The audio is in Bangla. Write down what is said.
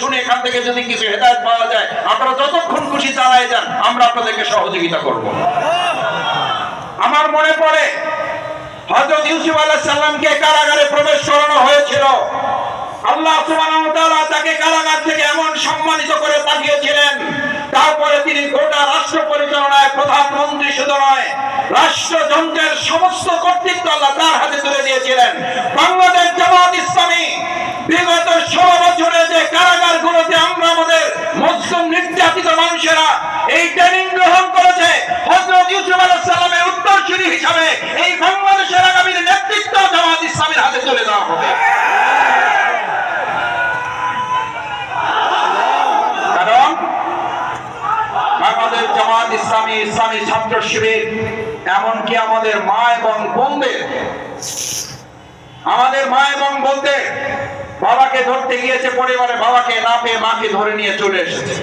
শুনে এখান থেকে যদি কিছু হেদায়েত পাওয়া যায়, আপনারা যতক্ষণ খুশি চালায় যান, আমরা আপনাদেরকে সহযোগিতা করব। আমার মনে পড়ে হযরত ইউসুফ আলাইহিস সালামকে কারাগারে প্রবেশ করানো হয়েছিল। আল্লাহ সুবহানাহু ওয়া তাআলা তাকে কারাগার থেকে এমন সম্মানিত করে পাঠিয়েছিলেন, তারপরে তিনি গোটা রাষ্ট্র পরিচালনায় প্রধানমন্ত্রী শুধু নয়, রাষ্ট্রযন্ত্রের সমস্ত কর্তৃত্ব আল্লাহ তার হাতে তুলে দিয়েছিলেন। বাংলাদেশ জামাত ইসলামী বিগত 16 বছরে যে কারাগারগুলোতে আমরা আমাদের মুসলিম নির্যাতিত মানুষেরা এই ট্রেনিং গ্রহণ করেছে, হযরত ইউসুফ আলাইহিস সালামের উত্তরসূরি হিসাবে এই বাংলাদেশের আগামী নেতৃত্ব জামাত ইসলামীর হাতে তুলে দেওয়া হবে। কারণ বাংলাদেশ জামাত ইসলামী, ইসলামী ছাত্র শিবির, এমনকি আমাদের মা এবং বোনদের বাবাকে ধরতে গিয়েছে, পরিবারে বাবাকে না পেয়ে মাকে ধরে নিয়ে চলে এসেছে।